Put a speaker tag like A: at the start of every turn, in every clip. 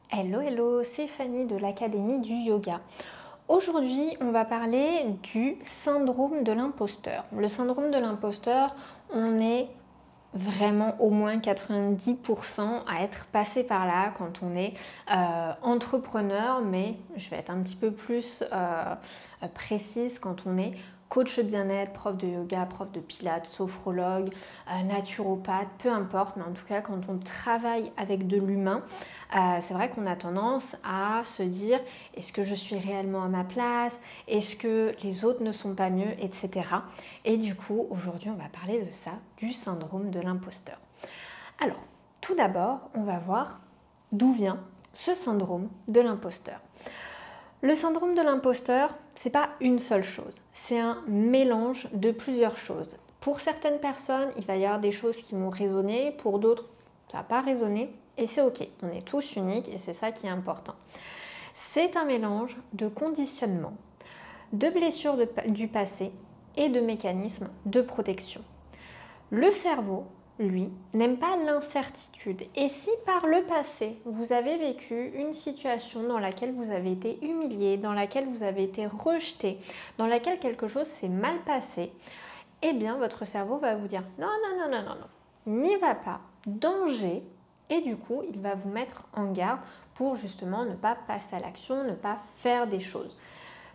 A: Hello, hello, c'est Fanny de l'Académie du Yoga. Aujourd'hui, on va parler du syndrome de l'imposteur. Le syndrome de l'imposteur, on est vraiment au moins 90% à être passé par là quand on est entrepreneur, mais je vais être un petit peu plus précise quand on est coach bien-être, prof de yoga, prof de pilates, sophrologue, naturopathe, peu importe, mais en tout cas quand on travaille avec de l'humain, c'est vrai qu'on a tendance à se dire est-ce que je suis réellement à ma place, est-ce que les autres ne sont pas mieux, etc. Et du coup, aujourd'hui, on va parler de ça, du syndrome de l'imposteur. Alors, tout d'abord, on va voir d'où vient ce syndrome de l'imposteur. Le syndrome de l'imposteur, c'est pas une seule chose, c'est un mélange de plusieurs choses. Pour certaines personnes, il va y avoir des choses qui vont résonner, pour d'autres, ça va pas résonner, et c'est ok. On est tous uniques et c'est ça qui est important. C'est un mélange de conditionnement, de blessures du passé et de mécanismes de protection. Le cerveau, lui, n'aime pas l'incertitude. Et si par le passé, vous avez vécu une situation dans laquelle vous avez été humilié, dans laquelle vous avez été rejeté, dans laquelle quelque chose s'est mal passé, eh bien votre cerveau va vous dire non, non, non, non, non, non, n'y va pas, danger. Et du coup, il va vous mettre en garde pour justement ne pas passer à l'action, ne pas faire des choses.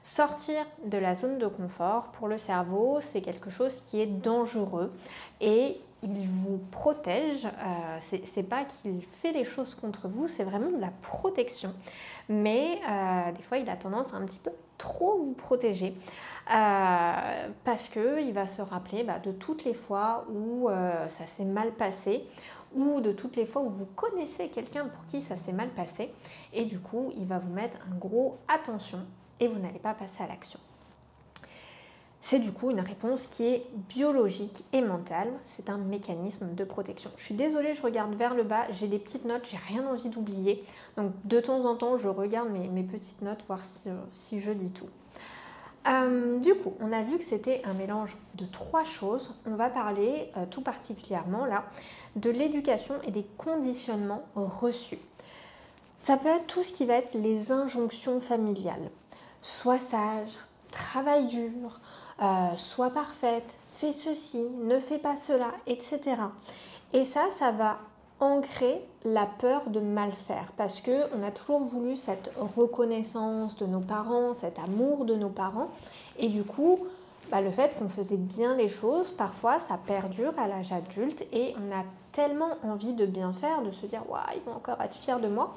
A: Sortir de la zone de confort, pour le cerveau, c'est quelque chose qui est dangereux et il vous protège. C'est pas qu'il fait les choses contre vous, c'est vraiment de la protection. Mais des fois, il a tendance à un petit peu trop vous protéger parce qu'il va se rappeler de toutes les fois où ça s'est mal passé ou de toutes les fois où vous connaissez quelqu'un pour qui ça s'est mal passé et du coup, il va vous mettre un gros attention et vous n'allez pas passer à l'action. C'est du coup une réponse qui est biologique et mentale, c'est un mécanisme de protection. Je suis désolée, je regarde vers le bas, j'ai des petites notes, j'ai rien envie d'oublier. Donc de temps en temps, je regarde mes petites notes, voir si je dis tout. Du coup, on a vu que c'était un mélange de trois choses. On va parler tout particulièrement là de l'éducation et des conditionnements reçus. Ça peut être tout ce qui va être les injonctions familiales. Sois sage, travaille dur, sois parfaite, fais ceci, ne fais pas cela, etc. Et ça va ancrer la peur de mal faire parce qu'on a toujours voulu cette reconnaissance de nos parents, cet amour de nos parents et du coup, le fait qu'on faisait bien les choses, parfois ça perdure à l'âge adulte et on a tellement envie de bien faire, de se dire « Waouh, ils vont encore être fiers de moi ».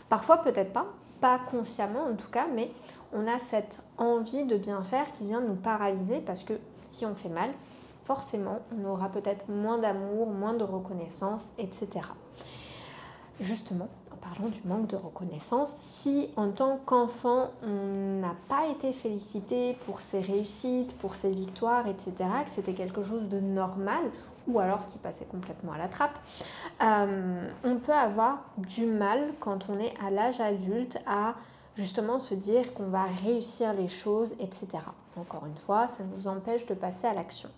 A: Parfois peut-être pas consciemment en tout cas, mais on a cette envie de bien faire qui vient nous paralyser parce que si on fait mal, forcément, on aura peut-être moins d'amour, moins de reconnaissance, etc. Justement, en parlant du manque de reconnaissance, si en tant qu'enfant, on n'a pas été félicité pour ses réussites, pour ses victoires, etc., que c'était quelque chose de normal, ou alors qui passait complètement à la trappe, on peut avoir du mal quand on est à l'âge adulte à justement se dire qu'on va réussir les choses, etc. Encore une fois, ça nous empêche de passer à l'action.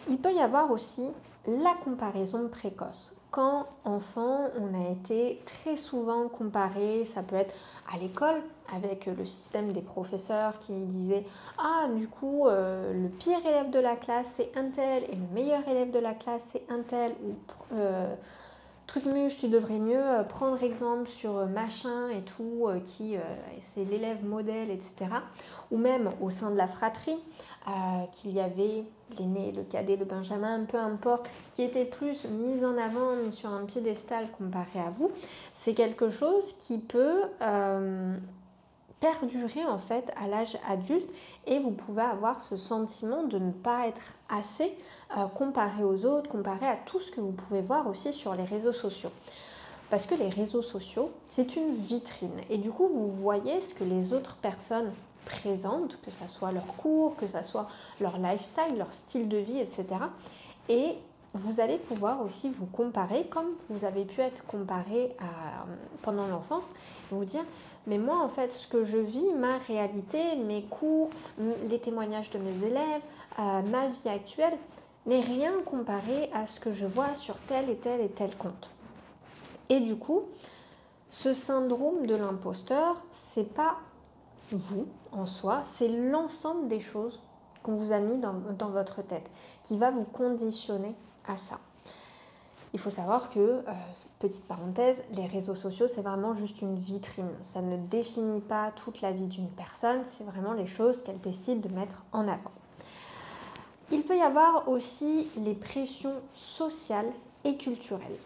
A: Il peut y avoir aussi la comparaison précoce. Quand enfant, on a été très souvent comparé, ça peut être à l'école, avec le système des professeurs qui disaient « Ah, du coup, le pire élève de la classe, c'est un tel, et le meilleur élève de la classe, c'est un tel. » ou Trucmuche, tu devrais mieux prendre exemple sur machin et tout, qui c'est l'élève modèle, etc. Ou même au sein de la fratrie, qu'il y avait l'aîné, le cadet, le benjamin, peu importe, qui était plus mis en avant, mis sur un piédestal comparé à vous. C'est quelque chose qui peut perdurer en fait à l'âge adulte et vous pouvez avoir ce sentiment de ne pas être assez comparé aux autres, comparé à tout ce que vous pouvez voir aussi sur les réseaux sociaux. Parce que les réseaux sociaux, c'est une vitrine et du coup vous voyez ce que les autres personnes présentent, que ce soit leur cours, que ce soit leur lifestyle, leur style de vie, etc. Et vous allez pouvoir aussi vous comparer comme vous avez pu être comparé pendant l'enfance et vous dire mais moi en fait ce que je vis, ma réalité, mes cours, les témoignages de mes élèves, ma vie actuelle n'est rien comparé à ce que je vois sur tel et tel et tel compte. Et du coup, Ce syndrome de l'imposteur, c'est pas vous en soi, c'est l'ensemble des choses qu'on vous a mis dans votre tête qui va vous conditionner à ça. Il faut savoir que, petite parenthèse, les réseaux sociaux, c'est vraiment juste une vitrine. Ça ne définit pas toute la vie d'une personne, c'est vraiment les choses qu'elle décide de mettre en avant. Il peut y avoir aussi les pressions sociales et culturelles.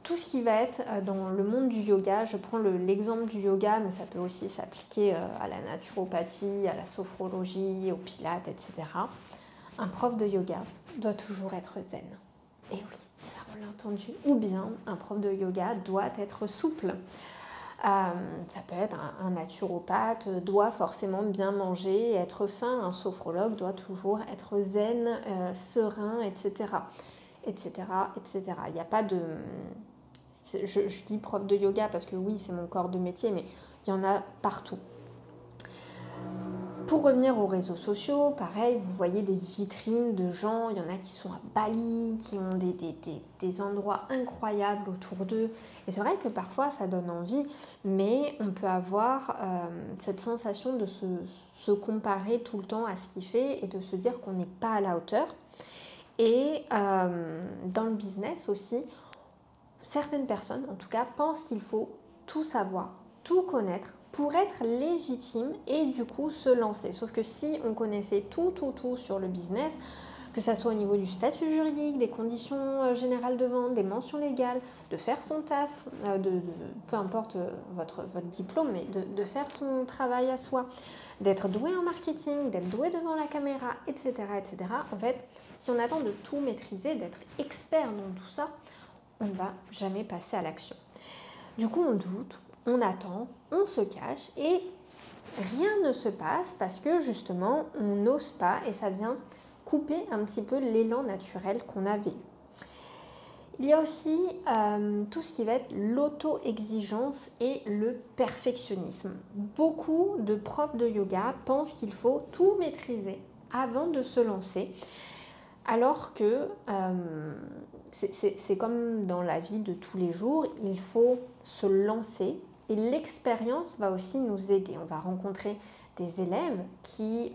A: Tout ce qui va être dans le monde du yoga, je prends l'exemple du yoga, mais ça peut aussi s'appliquer à la naturopathie, à la sophrologie, au pilates, etc. Un prof de yoga doit toujours être zen. Et oui, ça on l'a entendu. Ou bien un prof de yoga doit être souple. Ça peut être un naturopathe doit forcément bien manger et être fin. Un sophrologue doit toujours être zen, serein, etc. etc. etc. Il n'y a pas de... Je dis prof de yoga parce que oui, c'est mon corps de métier, mais il y en a partout. Pour revenir aux réseaux sociaux, pareil, vous voyez des vitrines de gens, il y en a qui sont à Bali, qui ont des endroits incroyables autour d'eux. Et c'est vrai que parfois ça donne envie, mais on peut avoir cette sensation de se comparer tout le temps à ce qu'il fait et de se dire qu'on n'est pas à la hauteur. Et dans le business aussi, certaines personnes, en tout cas, pensent qu'il faut tout savoir, tout connaître pour être légitime et du coup se lancer. Sauf que si on connaissait tout sur le business, que ça soit au niveau du statut juridique, des conditions générales de vente, des mentions légales, de faire son taf, peu importe votre diplôme, mais de faire son travail à soi, d'être doué en marketing, d'être doué devant la caméra, etc., etc. En fait, si on attend de tout maîtriser, d'être expert dans tout ça, on ne va jamais passer à l'action. Du coup, on doute, on attend, on se cache et rien ne se passe parce que justement, on n'ose pas et ça vient couper un petit peu l'élan naturel qu'on avait eu. Il y a aussi tout ce qui va être l'auto-exigence et le perfectionnisme. Beaucoup de profs de yoga pensent qu'il faut tout maîtriser avant de se lancer, alors que c'est comme dans la vie de tous les jours, il faut se lancer et l'expérience va aussi nous aider. On va rencontrer des élèves qui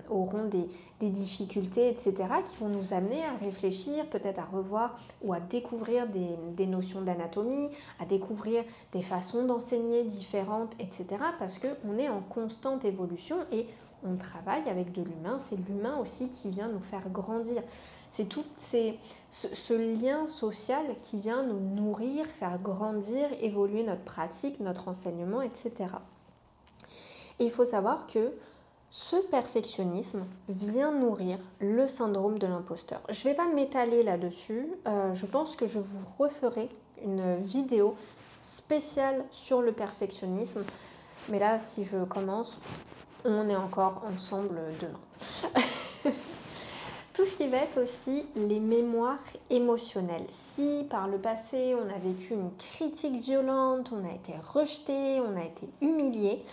A: auront des difficultés, etc., qui vont nous amener à réfléchir, peut-être à revoir ou à découvrir des notions d'anatomie, à découvrir des façons d'enseigner différentes, etc., parce qu'on est en constante évolution et on travaille avec de l'humain, c'est l'humain aussi qui vient nous faire grandir. C'est tout ce lien social qui vient nous nourrir, faire grandir, évoluer notre pratique, notre enseignement, etc. Et il faut savoir que ce perfectionnisme vient nourrir le syndrome de l'imposteur. Je ne vais pas m'étaler là-dessus, je pense que je vous referai une vidéo spéciale sur le perfectionnisme. Mais là, si je commence, on est encore ensemble demain. Tout ce qui va être aussi les mémoires émotionnelles. Si par le passé on a vécu une critique violente, on a été rejeté, on a été humilié,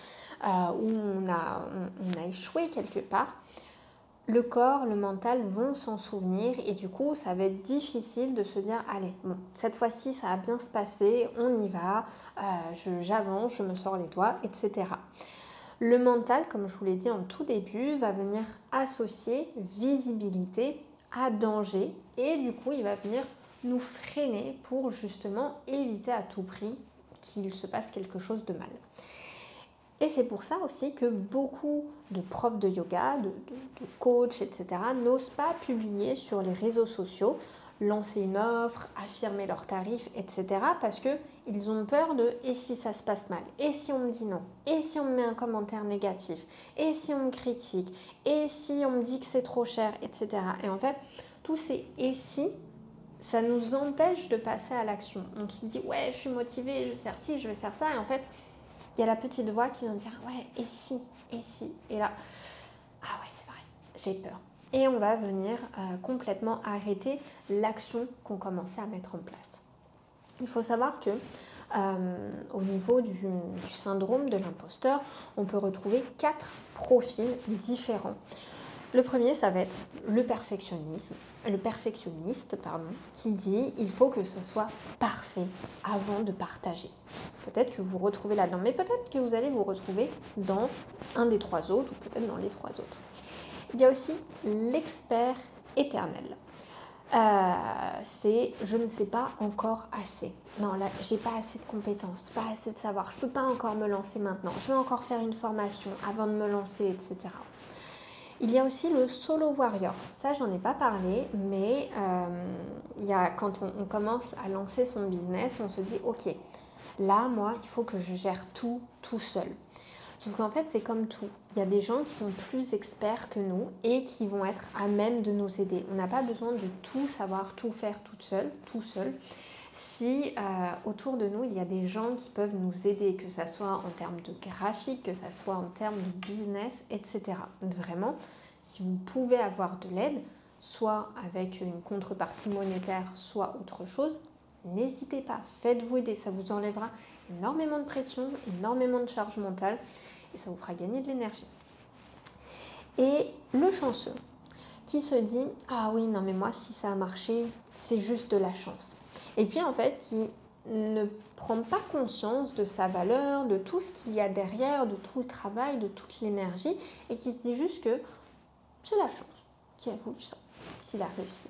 A: ou on a échoué quelque part, le corps, le mental vont s'en souvenir et du coup ça va être difficile de se dire allez, bon, cette fois-ci ça va bien se passer, on y va, j'avance, je me sors les doigts, etc. Le mental, comme je vous l'ai dit en tout début, va venir associer visibilité à danger et du coup il va venir nous freiner pour justement éviter à tout prix qu'il se passe quelque chose de mal. Et c'est pour ça aussi que beaucoup de profs de yoga, de coachs, etc. n'osent pas publier sur les réseaux sociaux, lancer une offre, affirmer leurs tarifs, etc. parce qu'ils ont peur de « et si ça se passe mal ? Et si on me dit non ? Et si on me met un commentaire négatif ? Et si on me critique ? Et si on me dit que c'est trop cher ? etc. » Et en fait, tous ces « et si » ça nous empêche de passer à l'action. On se dit « ouais, je suis motivée, je vais faire ci, je vais faire ça » et en fait, il y a la petite voix qui vient dire « ouais, et si ?» Et là, ah ouais, c'est vrai, j'ai peur. Et on va venir complètement arrêter l'action qu'on commençait à mettre en place. Il faut savoir que au niveau du syndrome de l'imposteur, on peut retrouver 4 profils différents. Le premier, ça va être le perfectionniste, qui dit il faut que ce soit parfait avant de partager. Peut-être que vous vous retrouvez là-dedans, mais peut-être que vous allez vous retrouver dans un des trois autres, ou peut-être dans les trois autres. Il y a aussi l'expert éternel. C'est je ne sais pas encore assez. Non, là, j'ai pas assez de compétences, pas assez de savoir. Je peux pas encore me lancer maintenant. Je vais encore faire une formation avant de me lancer, etc. Il y a aussi le solo warrior. Ça, j'en ai pas parlé, mais quand on commence à lancer son business, on se dit, ok, là, moi, il faut que je gère tout seul. Sauf qu'en fait, c'est comme tout. Il y a des gens qui sont plus experts que nous et qui vont être à même de nous aider. On n'a pas besoin de tout savoir, tout faire tout seul. Si autour de nous, il y a des gens qui peuvent nous aider, que ce soit en termes de graphique, que ce soit en termes de business, etc. Vraiment, si vous pouvez avoir de l'aide, soit avec une contrepartie monétaire, soit autre chose, n'hésitez pas, faites-vous aider, ça vous enlèvera énormément de pression, énormément de charge mentale et ça vous fera gagner de l'énergie. Et le chanceux qui se dit « Ah oui, non mais moi si ça a marché, c'est juste de la chance ». Et puis en fait, qui ne prend pas conscience de sa valeur, de tout ce qu'il y a derrière, de tout le travail, de toute l'énergie et qui se dit juste que c'est la chance qui a voulu ça, s'il a réussi.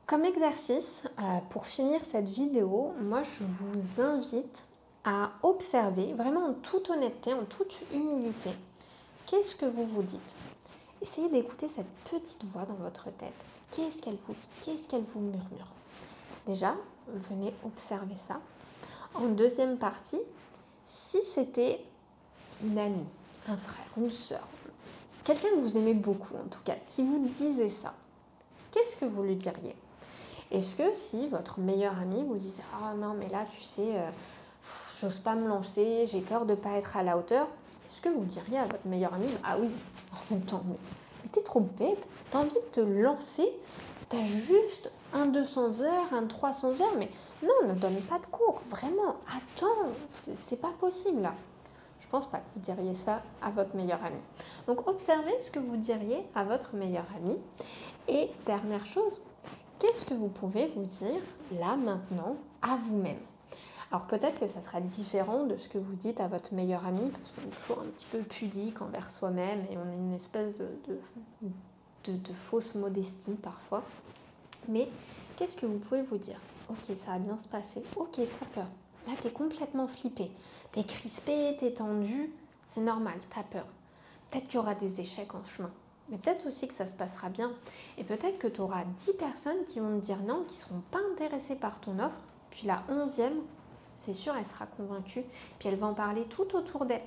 A: Comme exercice, pour finir cette vidéo, moi je vous invite à observer, vraiment en toute honnêteté, en toute humilité, qu'est-ce que vous vous dites. Essayez d'écouter cette petite voix dans votre tête. Qu'est-ce qu'elle vous dit? Qu'est-ce qu'elle vous murmure? Déjà, venez observer ça. En deuxième partie, si c'était une amie, un frère, une sœur, quelqu'un que vous aimez beaucoup en tout cas, qui vous disait ça, qu'est-ce que vous lui diriez? Est-ce que si votre meilleur ami vous disait « Ah non, mais là, tu sais, j'ose pas me lancer, j'ai peur de ne pas être à la hauteur », est-ce que vous diriez à votre meilleur ami « Ah oui, en même temps, mais t'es trop bête, t'as envie de te lancer, t'as juste un 200 heures, un 300 heures, mais non, ne donne pas de cours, vraiment, attends, c'est pas possible là ». Je pense pas que vous diriez ça à votre meilleur ami. Donc observez ce que vous diriez à votre meilleur ami. Et dernière chose, qu'est-ce que vous pouvez vous dire là, maintenant, à vous-même? Alors peut-être que ça sera différent de ce que vous dites à votre meilleur ami, parce qu'on est toujours un petit peu pudique envers soi-même et on a une espèce de fausse modestie parfois. Mais qu'est-ce que vous pouvez vous dire? Ok, ça va bien se passer. Ok, t'as peur. Là, t'es complètement flippé. T'es crispé, t'es tendu. C'est normal, t'as peur. Peut-être qu'il y aura des échecs en chemin. Mais peut-être aussi que ça se passera bien. Et peut-être que tu auras 10 personnes qui vont te dire non, qui ne seront pas intéressées par ton offre. Puis la 11e, c'est sûr, elle sera convaincue. Puis elle va en parler tout autour d'elle.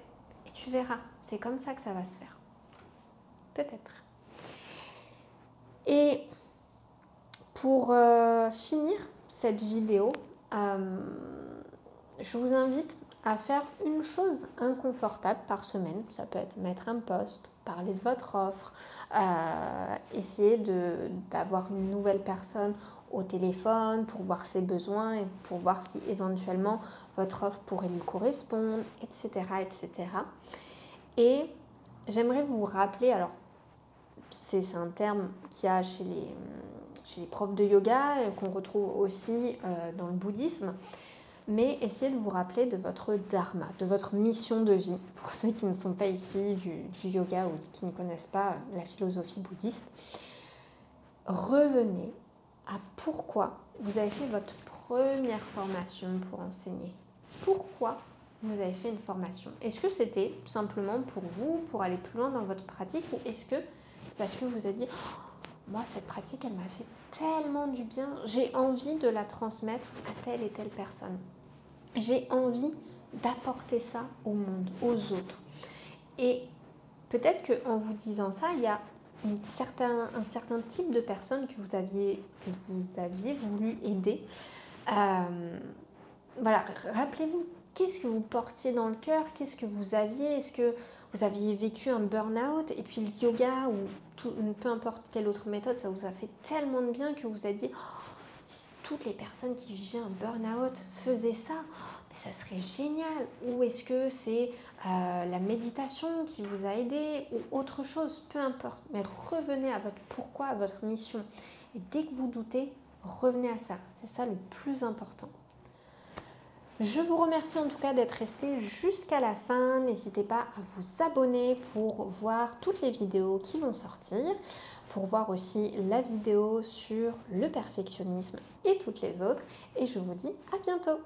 A: Et tu verras, c'est comme ça que ça va se faire. Peut-être. Et pour finir cette vidéo, je vous invite à faire une chose inconfortable par semaine. Ça peut être mettre un post, parler de votre offre, essayer d'avoir une nouvelle personne au téléphone pour voir ses besoins et pour voir si éventuellement votre offre pourrait lui correspondre, etc. etc. Et j'aimerais vous rappeler, alors c'est un terme qu'il y a chez les profs de yoga, qu'on retrouve aussi dans le bouddhisme, mais essayez de vous rappeler de votre dharma, de votre mission de vie, pour ceux qui ne sont pas issus du yoga ou qui ne connaissent pas la philosophie bouddhiste. Revenez à pourquoi vous avez fait votre première formation pour enseigner. Pourquoi vous avez fait une formation? Est-ce que c'était simplement pour vous, pour aller plus loin dans votre pratique, ou est-ce que c'est parce que vous vous êtes dit moi, cette pratique, elle m'a fait tellement du bien, j'ai envie de la transmettre à telle et telle personne. J'ai envie d'apporter ça au monde, aux autres. Et peut-être qu'en vous disant ça, il y a un certain type de personnes que vous aviez voulu aider. Voilà, rappelez-vous, qu'est-ce que vous portiez dans le cœur? Qu'est-ce que vous aviez? Est-ce que vous aviez vécu un burn-out? Et puis le yoga ou peu importe quelle autre méthode, ça vous a fait tellement de bien que vous avez dit oh, si toutes les personnes qui vivaient un burn-out faisaient ça, mais ça serait génial. Ou est-ce que c'est la méditation qui vous a aidé ou autre chose, peu importe. Mais revenez à votre pourquoi, à votre mission. Et dès que vous doutez, revenez à ça. C'est ça le plus important. Je vous remercie en tout cas d'être resté jusqu'à la fin. N'hésitez pas à vous abonner pour voir toutes les vidéos qui vont sortir, pour voir aussi la vidéo sur le perfectionnisme et toutes les autres. Et je vous dis à bientôt.